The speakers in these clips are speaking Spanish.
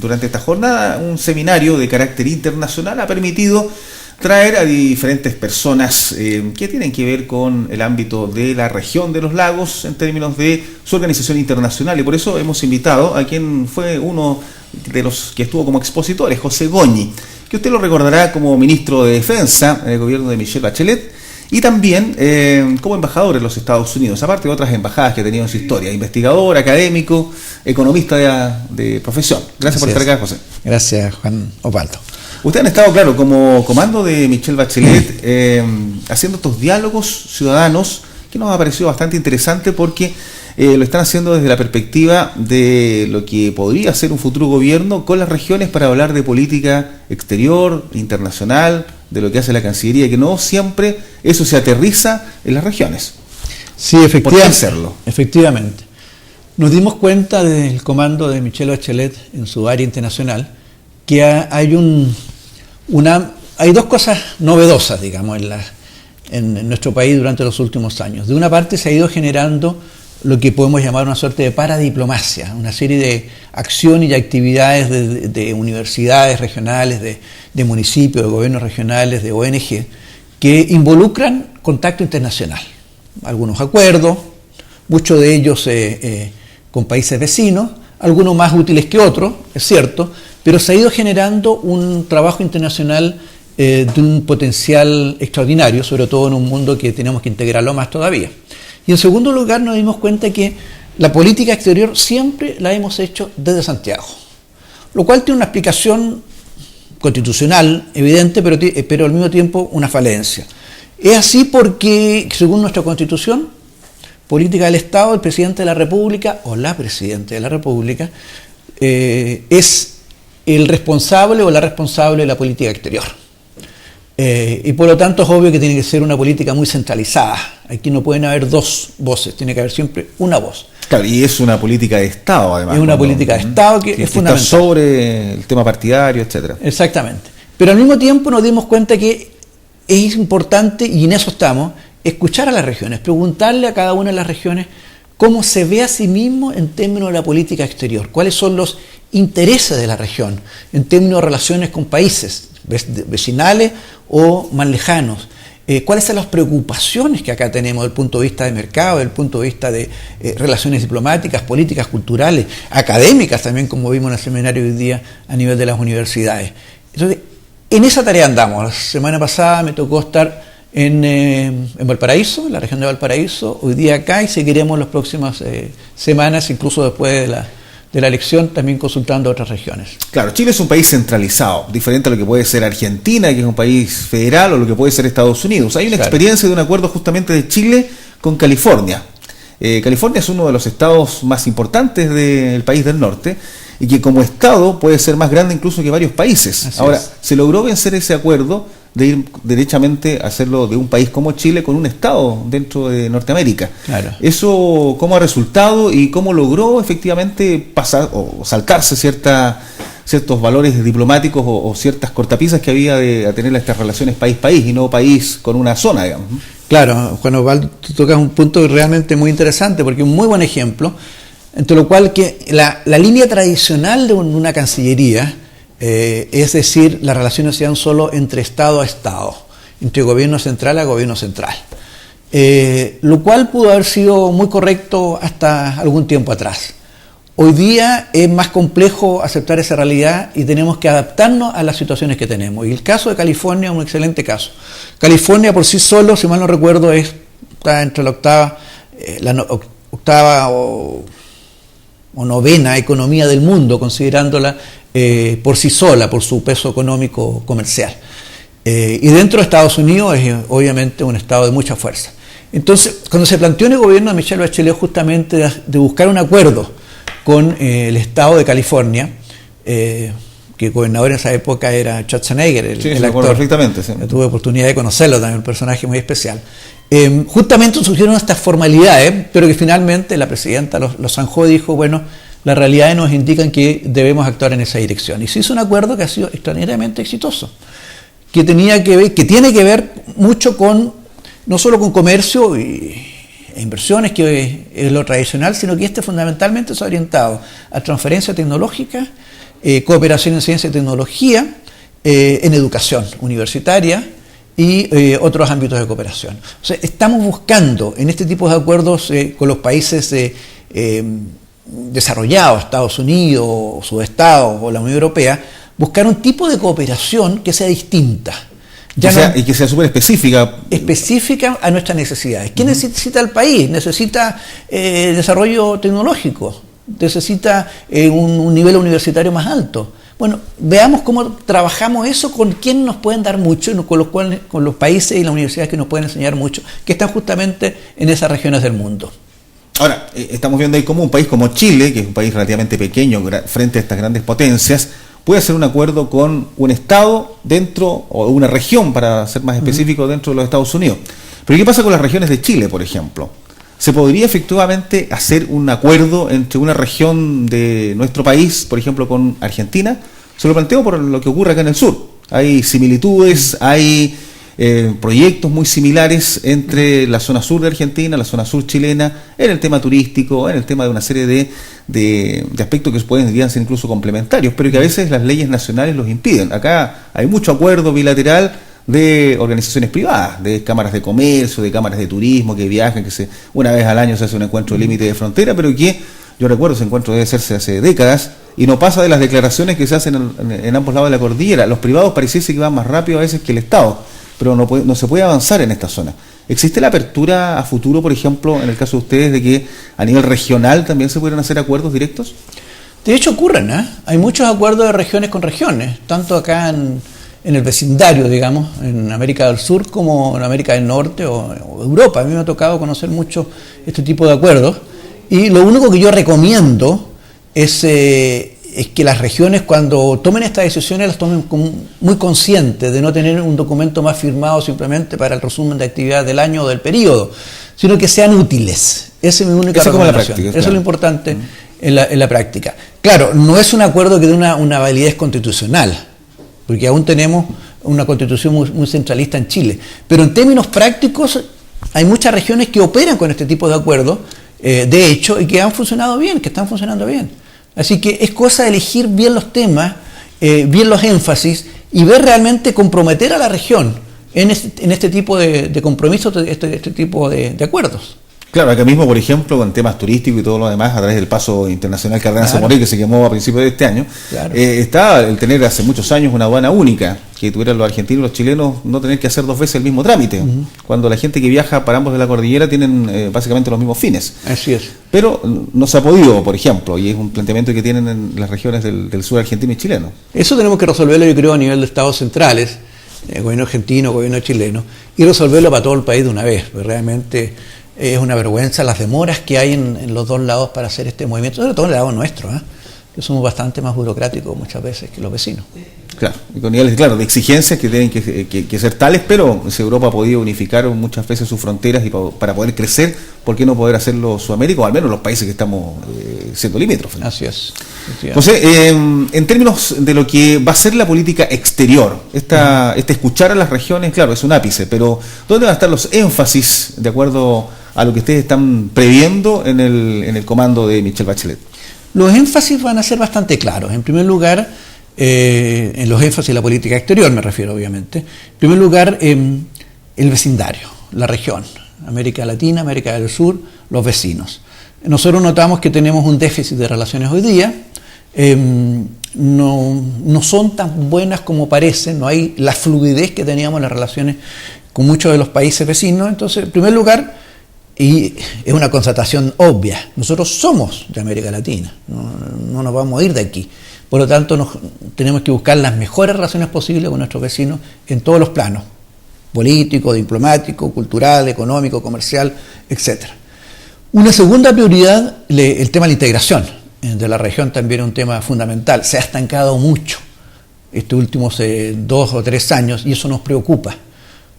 durante esta jornada, un seminario de carácter internacional ha permitido traer a diferentes personas que tienen que ver con el ámbito de la región de los lagos en términos de su organización internacional, y por eso hemos invitado a quien fue uno de los que estuvo como expositores, José Goñi, que usted lo recordará como ministro de Defensa en el gobierno de Michelle Bachelet, y también como embajador en los Estados Unidos, aparte de otras embajadas que ha tenido en su historia, investigador, académico, economista de profesión. Gracias por estar acá, José. Gracias, Juan Osvaldo. Ustedes han estado, claro, como comando de Michelle Bachelet, haciendo estos diálogos ciudadanos, que nos ha parecido bastante interesante porque lo están haciendo desde la perspectiva de lo que podría ser un futuro gobierno con las regiones para hablar de política exterior, internacional, de lo que hace la Cancillería, que no siempre eso se aterriza en las regiones. Sí, efectivamente. ¿Por qué hacerlo? Efectivamente. Nos dimos cuenta del comando de Michelle Bachelet en su área internacional que hay dos cosas novedosas, digamos, en nuestro país durante los últimos años. De una parte se ha ido generando lo que podemos llamar una suerte de paradiplomacia, una serie de acciones y actividades de universidades regionales, de municipios, de gobiernos regionales, de ONG, que involucran contacto internacional. Algunos acuerdos, muchos de ellos con países vecinos, algunos más útiles que otros, es cierto, pero se ha ido generando un trabajo internacional de un potencial extraordinario, sobre todo en un mundo que tenemos que integrarlo más todavía. Y en segundo lugar nos dimos cuenta que la política exterior siempre la hemos hecho desde Santiago, lo cual tiene una explicación constitucional evidente, pero al mismo tiempo una falencia. Es así porque, según nuestra Constitución, política del Estado, el presidente de la República o la presidenta de la República es el responsable o la responsable de la política exterior. Y por lo tanto es obvio que tiene que ser una política muy centralizada. Aquí no pueden haber dos voces, tiene que haber siempre una voz. Claro, y es una política de Estado, además. Es una política de Estado que es fundamental. Está sobre el tema partidario, etcétera. Exactamente. Pero al mismo tiempo nos dimos cuenta que es importante, y en eso estamos, escuchar a las regiones, preguntarle a cada una de las regiones cómo se ve a sí mismo en términos de la política exterior, cuáles son los intereses de la región en términos de relaciones con países vecinales o más lejanos, cuáles son las preocupaciones que acá tenemos desde el punto de vista de mercado, desde el punto de vista de relaciones diplomáticas, políticas, culturales, académicas también, como vimos en el seminario hoy día a nivel de las universidades. Entonces, en esa tarea andamos. La semana pasada me tocó estar en Valparaíso, en la región de Valparaíso, hoy día acá, y seguiremos las próximas semanas, incluso después de la elección, también consultando a otras regiones. Claro, Chile es un país centralizado, diferente a lo que puede ser Argentina, que es un país federal, o lo que puede ser Estados Unidos. Hay una experiencia de un acuerdo justamente de Chile con California. California es uno de los estados más importantes del país del norte, y que como estado puede ser más grande incluso que varios países. Así Ahora, es. se logró vencer ese acuerdo de ir derechamente a hacerlo de un país como Chile con un estado dentro de Norteamérica. Claro. ¿Eso cómo ha resultado y cómo logró efectivamente pasar o saltarse ciertos valores diplomáticos o ciertas cortapisas que había de tener estas relaciones país-país y no país con una zona, digamos? Claro, Juan Osvaldo, tú tocas un punto realmente muy interesante, porque es un muy buen ejemplo, entre lo cual que la línea tradicional de una cancillería, es decir, las relaciones se dan solo entre Estado a Estado, entre gobierno central a gobierno central, lo cual pudo haber sido muy correcto hasta algún tiempo atrás. Hoy día es más complejo aceptar esa realidad y tenemos que adaptarnos a las situaciones que tenemos. Y el caso de California es un excelente caso. California por sí solo, si mal no recuerdo, está entre la octava o novena economía del mundo, considerándola por sí sola, por su peso económico comercial. Y dentro de Estados Unidos es obviamente un estado de mucha fuerza. Entonces, cuando se planteó en el gobierno de Michelle Bachelet justamente de buscar un acuerdo con el estado de California, que el gobernador en esa época era Schwarzenegger, el actor. Perfectamente, sí. Yo tuve oportunidad de conocerlo también, un personaje muy especial. Justamente surgieron estas formalidades, pero que finalmente la presidenta los zanjó y dijo, bueno, las realidades nos indican que debemos actuar en esa dirección. Y se hizo un acuerdo que ha sido extraordinariamente exitoso, que tiene que ver mucho con, no solo con comercio e inversiones, que es lo tradicional, sino que fundamentalmente es orientado a transferencia tecnológica, cooperación en ciencia y tecnología, en educación universitaria y otros ámbitos de cooperación. O sea, estamos buscando en este tipo de acuerdos con los países desarrollados, Estados Unidos, Sudestados o la Unión Europea, buscar un tipo de cooperación que sea distinta. Y que sea súper específica. Específica a nuestras necesidades. ¿Qué necesita el país? Necesita desarrollo tecnológico, necesita un nivel universitario más alto. Bueno, veamos cómo trabajamos eso con quienes nos pueden dar mucho, con los países y las universidades que nos pueden enseñar mucho, que están justamente en esas regiones del mundo. Ahora, estamos viendo ahí como un país como Chile, que es un país relativamente pequeño frente a estas grandes potencias, puede hacer un acuerdo con un Estado dentro, o una región, para ser más específico, dentro de los Estados Unidos. Pero ¿qué pasa con las regiones de Chile, por ejemplo? ¿Se podría efectivamente hacer un acuerdo entre una región de nuestro país, por ejemplo, con Argentina? Se lo planteo por lo que ocurre acá en el sur. Hay similitudes, hay proyectos muy similares entre la zona sur de Argentina, la zona sur chilena, en el tema turístico, en el tema de una serie de aspectos que podrían ser incluso complementarios, pero que a veces las leyes nacionales los impiden. Acá hay mucho acuerdo bilateral de organizaciones privadas, de cámaras de comercio, de cámaras de turismo que viajan, una vez al año se hace un encuentro de límite de frontera, pero que yo recuerdo ese encuentro debe hacerse hace décadas y no pasa de las declaraciones que se hacen en ambos lados de la cordillera. Los privados pareciese que van más rápido a veces que el Estado, pero no se puede avanzar en esta zona. ¿Existe la apertura a futuro, por ejemplo, en el caso de ustedes, de que a nivel regional también se puedan hacer acuerdos directos? De hecho ocurren, hay muchos acuerdos de regiones con regiones, tanto acá en el vecindario, digamos, en América del Sur como en América del Norte o Europa. A mí me ha tocado conocer mucho este tipo de acuerdos y lo único que yo recomiendo es que las regiones, cuando tomen estas decisiones, las tomen muy conscientes de no tener un documento más firmado simplemente para el resumen de actividad del año o del periodo, sino que sean útiles. Esa es mi única recomendación. Eso es lo importante en la práctica. Claro, no es un acuerdo que dé una validez constitucional, porque aún tenemos una constitución muy centralista en Chile. Pero en términos prácticos, hay muchas regiones que operan con este tipo de acuerdos, de hecho, y que han funcionado bien, que están funcionando bien. Así que es cosa de elegir bien los temas, bien los énfasis, y ver realmente comprometer a la región en este tipo de compromisos, este tipo de acuerdos. Claro, acá mismo, por ejemplo, con temas turísticos y todo lo demás, a través del paso internacional Cardenal Moray, que se quemó a principios de este año, está el tener hace muchos años una aduana única, que tuvieran los argentinos y los chilenos no tener que hacer dos veces el mismo trámite, cuando la gente que viaja para ambos de la cordillera tienen básicamente los mismos fines. Así es. Pero no se ha podido, por ejemplo, y es un planteamiento que tienen en las regiones del sur argentino y chileno. Eso tenemos que resolverlo, yo creo, a nivel de estados centrales, gobierno argentino, gobierno chileno, y resolverlo para todo el país de una vez, porque realmente es una vergüenza las demoras que hay en los dos lados para hacer este movimiento, sobre todo en el lado nuestro, que somos bastante más burocráticos muchas veces que los vecinos. Claro, y con niveles de exigencias que tienen que ser tales, pero si Europa ha podido unificar muchas veces sus fronteras y para poder crecer, ¿por qué no poder hacerlo Sudamérica o al menos los países que estamos siendo limítrofes? Así es. Entonces, en términos de lo que va a ser la política exterior, este escuchar a las regiones, claro, es un ápice, pero ¿dónde van a estar los énfasis de acuerdo a lo que ustedes están previendo en el comando de Michelle Bachelet? Los énfasis van a ser bastante claros. En primer lugar, en los énfasis de la política exterior me refiero, obviamente. En primer lugar, el vecindario, la región, América Latina, América del Sur, los vecinos. Nosotros notamos que tenemos un déficit de relaciones hoy día, no son tan buenas como parecen, no hay la fluidez que teníamos en las relaciones con muchos de los países vecinos. Entonces, en primer lugar, y es una constatación obvia, nosotros somos de América Latina, no nos vamos a ir de aquí. Por lo tanto, tenemos que buscar las mejores relaciones posibles con nuestros vecinos en todos los planos, político, diplomático, cultural, económico, comercial, etc. Una segunda prioridad, el tema de la integración de la región también es un tema fundamental. Se ha estancado mucho estos últimos 2 o 3 años y eso nos preocupa.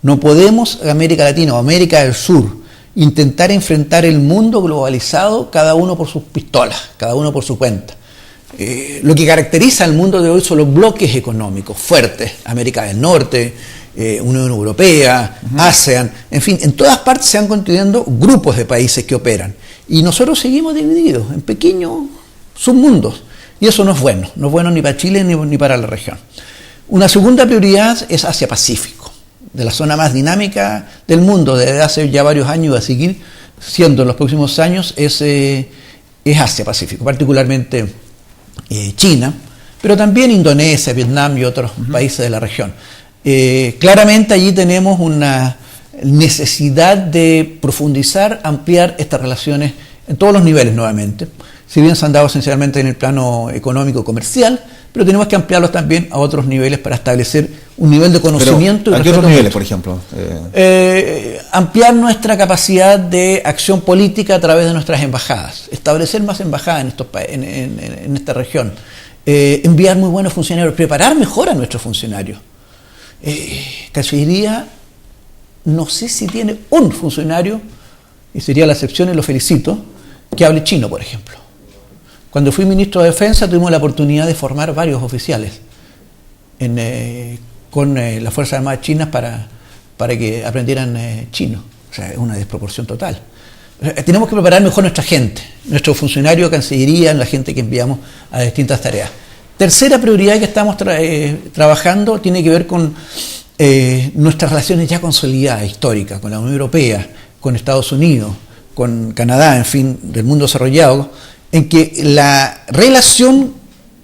No podemos, América Latina o América del Sur, intentar enfrentar el mundo globalizado cada uno por sus pistolas, cada uno por su cuenta. Lo que caracteriza al mundo de hoy son los bloques económicos fuertes, América del Norte, Unión Europea, ASEAN, en fin, en todas partes se van constituyendo grupos de países que operan y nosotros seguimos divididos en pequeños submundos. Y eso no es bueno ni para Chile ni para la región. Una segunda prioridad es Asia-Pacífico, de la zona más dinámica del mundo, desde hace ya varios años y va a seguir siendo en los próximos años, es Asia-Pacífico, particularmente China, pero también Indonesia, Vietnam y otros países de la región. Claramente allí tenemos una necesidad de profundizar, ampliar estas relaciones en todos los niveles nuevamente. Si bien se han dado esencialmente en el plano económico-comercial, pero tenemos que ampliarlos también a otros niveles para establecer un nivel de conocimiento. ¿A qué otros niveles, por ejemplo? Ampliar nuestra capacidad de acción política a través de nuestras embajadas, establecer más embajadas en esta región, enviar muy buenos funcionarios, preparar mejor a nuestros funcionarios. Cancillería, no sé si tiene un funcionario, y sería la excepción y lo felicito, que hable chino, por ejemplo. Cuando fui ministro de Defensa tuvimos la oportunidad de formar varios oficiales con las Fuerzas Armadas chinas para que aprendieran chino. O sea, es una desproporción total. Tenemos que preparar mejor nuestra gente, nuestros funcionarios de Cancillería, la gente que enviamos a distintas tareas. Tercera prioridad que estamos trabajando tiene que ver con nuestras relaciones ya consolidadas, históricas, con la Unión Europea, con Estados Unidos, con Canadá, en fin, del mundo desarrollado, en que la relación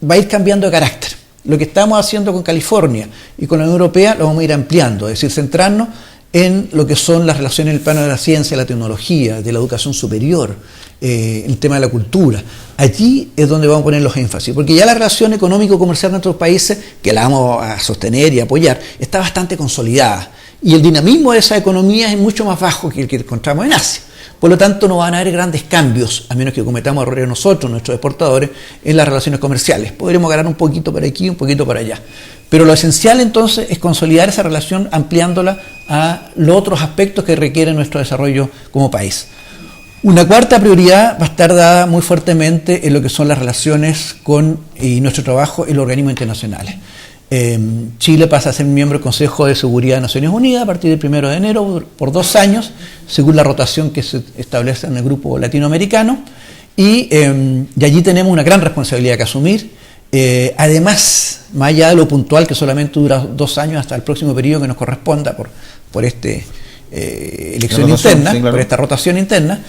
va a ir cambiando de carácter. Lo que estamos haciendo con California y con la Unión Europea lo vamos a ir ampliando, es decir, centrarnos en lo que son las relaciones en el plano de la ciencia, la tecnología, de la educación superior, el tema de la cultura. Allí es donde vamos a poner los énfasis, porque ya la relación económico-comercial de nuestros países, que la vamos a sostener y apoyar, está bastante consolidada. Y el dinamismo de esa economía es mucho más bajo que el que encontramos en Asia. Por lo tanto, no van a haber grandes cambios, a menos que cometamos errores nosotros, nuestros exportadores, en las relaciones comerciales. Podremos ganar un poquito por aquí, un poquito por allá. Pero lo esencial entonces es consolidar esa relación ampliándola a los otros aspectos que requiere nuestro desarrollo como país. Una cuarta prioridad va a estar dada muy fuertemente en lo que son las relaciones y nuestro trabajo en los organismos internacionales. Chile pasa a ser miembro del Consejo de Seguridad de Naciones Unidas a partir del 1 de enero por 2 años, según la rotación que se establece en el grupo latinoamericano, y allí tenemos una gran responsabilidad que asumir. Además, más allá de lo puntual, que solamente dura 2 años hasta el próximo periodo que nos corresponda por esta elección interna, sí, claro, por esta rotación interna,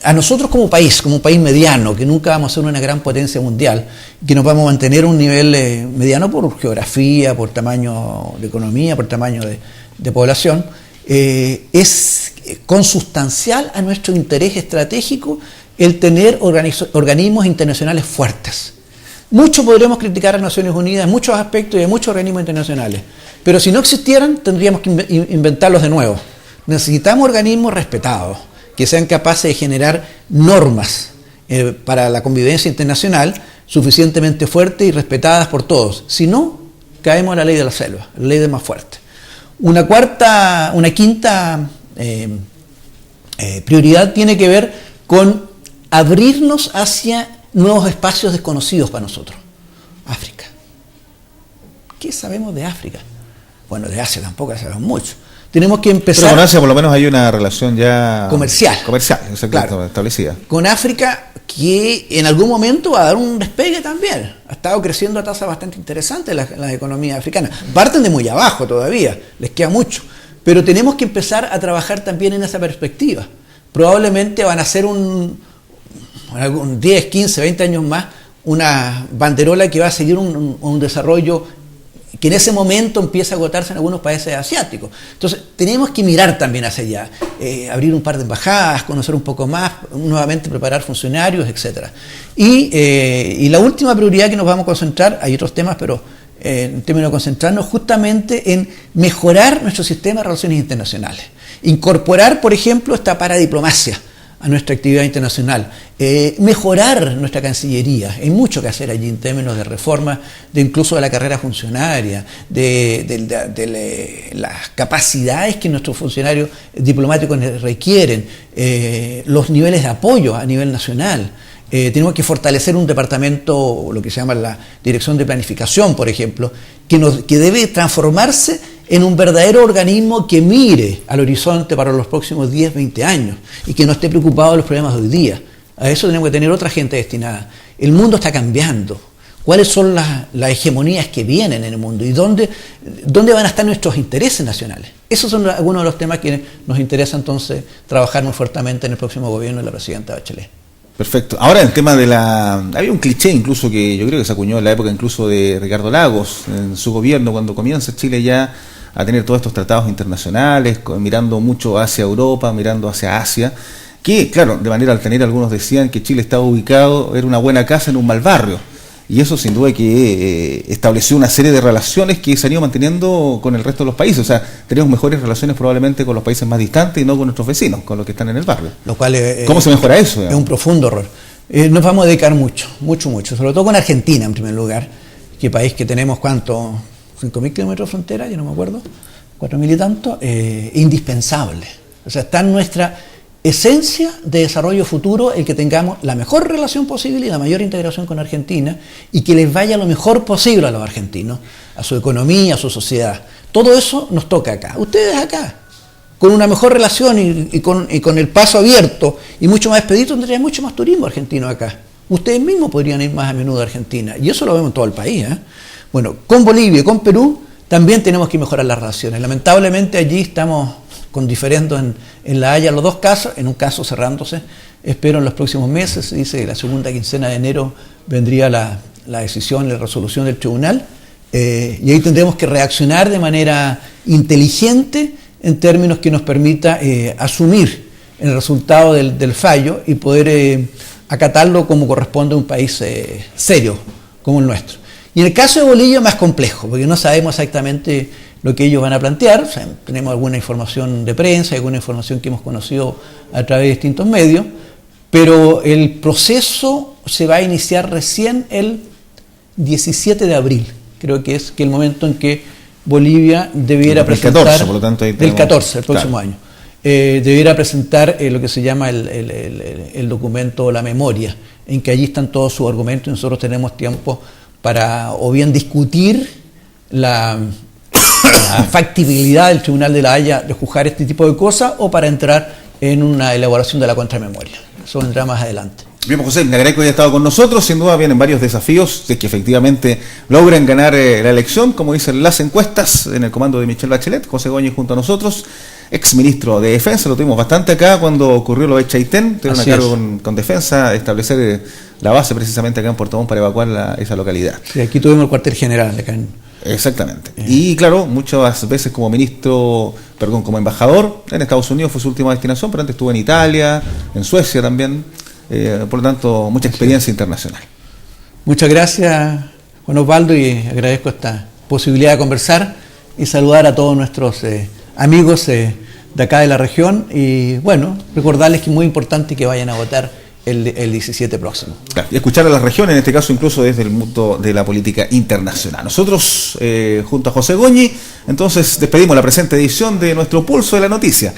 a nosotros como país mediano, que nunca vamos a ser una gran potencia mundial, que nos vamos a mantener a un nivel mediano por geografía, por tamaño de economía, por tamaño de población, es consustancial a nuestro interés estratégico el tener organismos internacionales fuertes. Mucho podremos criticar a Naciones Unidas en muchos aspectos y en muchos organismos internacionales, pero si no existieran tendríamos que inventarlos de nuevo. Necesitamos organismos respetados, que sean capaces de generar normas para la convivencia internacional suficientemente fuertes y respetadas por todos. Si no, caemos en la ley de la selva, la ley del más fuerte. Una quinta prioridad tiene que ver con abrirnos hacia nuevos espacios desconocidos para nosotros. África. ¿Qué sabemos de África? Bueno, de Asia tampoco sabemos mucho. Tenemos que empezar... Pero con Asia por lo menos hay una relación ya... Comercial, claro, establecida. Con África, que en algún momento va a dar un despegue también. Ha estado creciendo a tasas bastante interesantes las economías africanas. Parten de muy abajo todavía, les queda mucho. Pero tenemos que empezar a trabajar también en esa perspectiva. Probablemente van a ser un 10, 15, 20 años más una banderola que va a seguir un desarrollo que en ese momento empieza a agotarse en algunos países asiáticos. Entonces, tenemos que mirar también hacia allá, abrir un par de embajadas, conocer un poco más, nuevamente preparar funcionarios, etc. Y la última prioridad que nos vamos a concentrar, hay otros temas, pero en términos de concentrarnos justamente en mejorar nuestro sistema de relaciones internacionales. Incorporar, por ejemplo, esta paradiplomacia a nuestra actividad internacional, mejorar nuestra Cancillería. Hay mucho que hacer allí en términos de reforma, incluso de la carrera funcionaria, de las capacidades que nuestros funcionarios diplomáticos requieren, los niveles de apoyo a nivel nacional. Tenemos que fortalecer un departamento, lo que se llama la Dirección de Planificación, por ejemplo, que debe transformarse en un verdadero organismo que mire al horizonte para los próximos 10, 20 años y que no esté preocupado de los problemas de hoy día. A eso tenemos que tener otra gente destinada. el mundo está cambiando. ¿Cuáles son las hegemonías que vienen en el mundo? ¿Y dónde van a estar nuestros intereses nacionales? Esos son algunos de los temas que nos interesa entonces trabajar muy fuertemente en el próximo gobierno de la presidenta Bachelet. Perfecto. Ahora el tema de había un cliché incluso que yo creo que se acuñó en la época incluso de Ricardo Lagos, en su gobierno, cuando comienza Chile ya a tener todos estos tratados internacionales, mirando mucho hacia Europa, mirando hacia Asia, que claro, de manera altanera algunos decían que Chile estaba ubicado, era una buena casa en un mal barrio. Y eso sin duda que estableció una serie de relaciones que se han ido manteniendo con el resto de los países. O sea, tenemos mejores relaciones probablemente con los países más distantes y no con nuestros vecinos, con los que están en el barrio. Lo cual ¿Cómo se mejora eso? Es un profundo error. Nos vamos a dedicar mucho, sobre todo con Argentina en primer lugar, que país que tenemos, ¿cuánto? 5.000 kilómetros de frontera, yo no me acuerdo, 4.000 y tanto, indispensable. O sea, está en nuestra esencia de desarrollo futuro el que tengamos la mejor relación posible y la mayor integración con Argentina y que les vaya lo mejor posible a los argentinos, a su economía, a su sociedad. Todo eso nos toca acá. Ustedes acá, con una mejor relación y con el paso abierto y mucho más expedito, tendrían mucho más turismo argentino acá. Ustedes mismos podrían ir más a menudo a Argentina y eso lo vemos en todo el país. Bueno, con Bolivia y con Perú también tenemos que mejorar las relaciones. Lamentablemente allí estamos con diferendos en La Haya, los dos casos, en un caso cerrándose, espero en los próximos meses, se dice que la segunda quincena de enero vendría la decisión, la resolución del tribunal, y ahí tendremos que reaccionar de manera inteligente en términos que nos permita asumir el resultado del fallo y poder acatarlo como corresponde a un país serio como el nuestro. Y en el caso de Bolivia más complejo, porque no sabemos exactamente lo que ellos van a plantear. O sea, tenemos alguna información de prensa, alguna información que hemos conocido a través de distintos medios, pero el proceso se va a iniciar recién el 17 de abril, creo que es el momento en que Bolivia debiera presentar, 14, por lo tanto, ahí del 14, el próximo claro. año, debiera presentar lo que se llama el documento, la memoria, en que allí están todos sus argumentos y nosotros tenemos tiempo para o bien discutir la factibilidad del Tribunal de La Haya de juzgar este tipo de cosas o para entrar en una elaboración de la contramemoria. Eso vendrá más adelante. Bien, José, le agradezco que haya estado con nosotros. Sin duda vienen varios desafíos de que efectivamente logren ganar la elección, como dicen las encuestas, en el comando de Michelle Bachelet. José Goñi junto a nosotros, ex ministro de Defensa, lo tuvimos bastante acá cuando ocurrió lo de Chaitén, tiene una cargo con Defensa, establecer la base precisamente acá en Puerto Montt para evacuar esa localidad. Sí, aquí tuvimos el cuartel general acá en... Exactamente. Y claro, muchas veces como como embajador en Estados Unidos fue su última destinación, pero antes estuvo en Italia, en Suecia también, por lo tanto, mucha experiencia internacional. Muchas gracias, Juan Osvaldo, y agradezco esta posibilidad de conversar y saludar a todos nuestros amigos de acá de la región y bueno, recordarles que es muy importante que vayan a votar el 17 próximo. Claro, y escuchar a la región, en este caso incluso desde el mundo de la política internacional. Nosotros, junto a José Goñi, entonces despedimos la presente edición de nuestro Pulso de la Noticia.